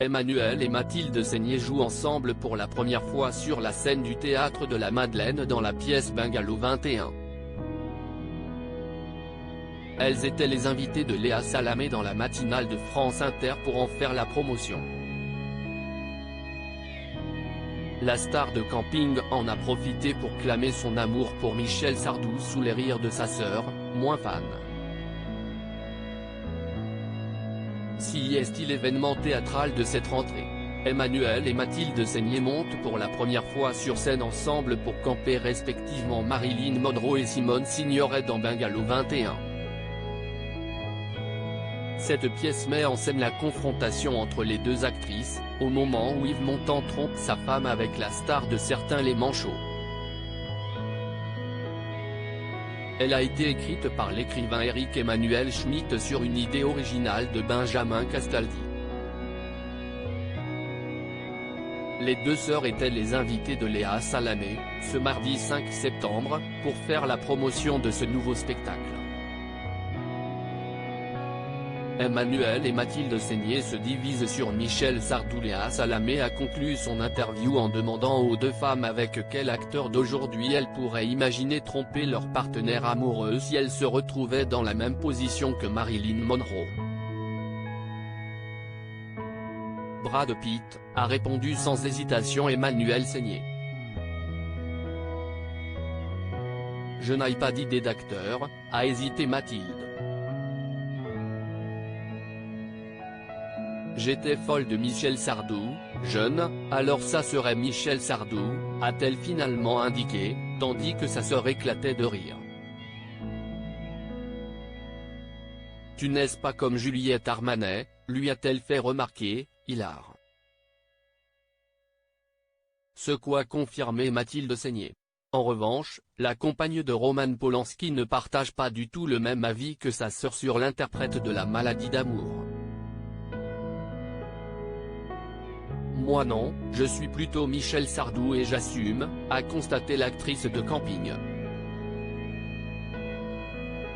Emmanuel et Mathilde Seigné jouent ensemble pour la première fois sur la scène du Théâtre de la Madeleine dans la pièce Bungalow 21. Elles étaient les invitées de Léa Salamé dans la matinale de France Inter pour en faire la promotion. La star de camping en a profité pour clamer son amour pour Michel Sardou sous les rires de sa sœur, moins fan. Si est-il l'événement théâtral de cette rentrée. Emmanuel et Mathilde Seigné montent pour la première fois sur scène ensemble pour camper respectivement Marilyn Monroe et Simone Signoret dans Bungalow 21. Cette pièce met en scène la confrontation entre les deux actrices, au moment où Yves Montand trompe sa femme avec la star de certains Les Manchots. Elle a été écrite par l'écrivain Éric Emmanuel Schmitt sur une idée originale de Benjamin Castaldi. Les deux sœurs étaient les invitées de Léa Salamé, ce mardi 5 septembre, pour faire la promotion de ce nouveau spectacle. Emmanuel et Mathilde Seigné se divisent sur Michel Sardou. Léa Salamé a conclu son interview en demandant aux deux femmes avec quel acteur d'aujourd'hui elles pourraient imaginer tromper leur partenaire amoureux si elles se retrouvaient dans la même position que Marilyn Monroe. Brad Pitt, a répondu sans hésitation Emmanuel Seigné. Je n'ai pas d'idée d'acteur, a hésité Mathilde. J'étais folle de Michel Sardou, jeune, alors ça serait Michel Sardou, a-t-elle finalement indiqué, tandis que sa sœur éclatait de rire. Tu n'es pas comme Juliette Armanet, lui a-t-elle fait remarquer, hilar. Ce qu'a confirmé Mathilde Seigné. En revanche, la compagne de Roman Polanski ne partage pas du tout le même avis que sa sœur sur l'interprète de La Maladie d'amour. Moi non, je suis plutôt Michel Sardou et j'assume, a constaté l'actrice de camping.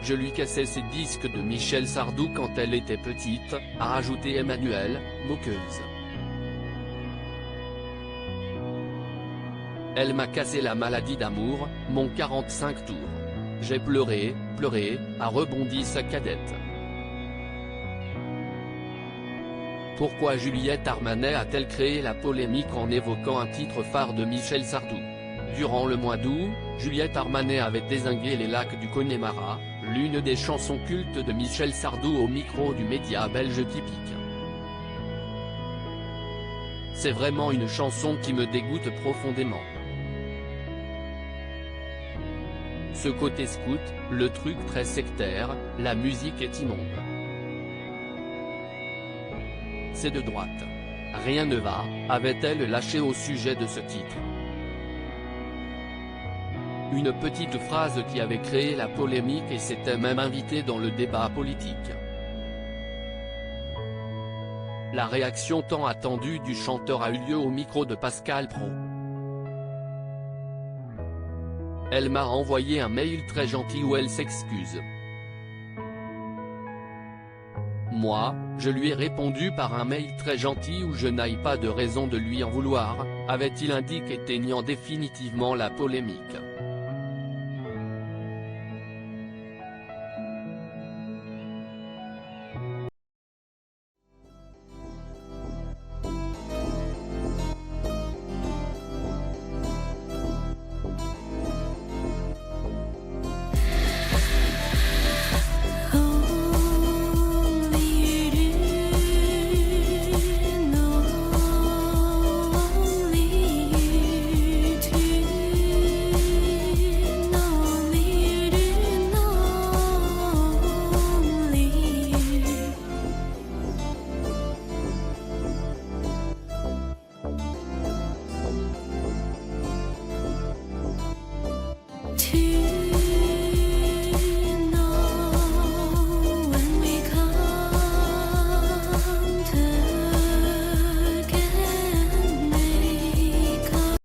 Je lui cassais ses disques de Michel Sardou quand elle était petite, a rajouté Emmanuel, moqueuse. Elle m'a cassé La Maladie d'amour, mon 45 tours. J'ai pleuré, a rebondi sa cadette. Pourquoi Juliette Armanet a-t-elle créé la polémique en évoquant un titre phare de Michel Sardou? Durant le mois d'août, Juliette Armanet avait dézingué Les Lacs du Connemara, l'une des chansons cultes de Michel Sardou au micro du média belge Typique. C'est vraiment une chanson qui me dégoûte profondément. Ce côté scout, le truc très sectaire, la musique est immonde. C'est de droite. Rien ne va, avait-elle lâché au sujet de ce titre. Une petite phrase qui avait créé la polémique et s'était même invitée dans le débat politique. La réaction tant attendue du chanteur a eu lieu au micro de Pascal Praud. Elle m'a envoyé un mail très gentil où elle s'excuse. Moi, je lui ai répondu par un mail très gentil où je n'ai pas de raison de lui en vouloir, avait-il indiqué, éteignant définitivement la polémique. To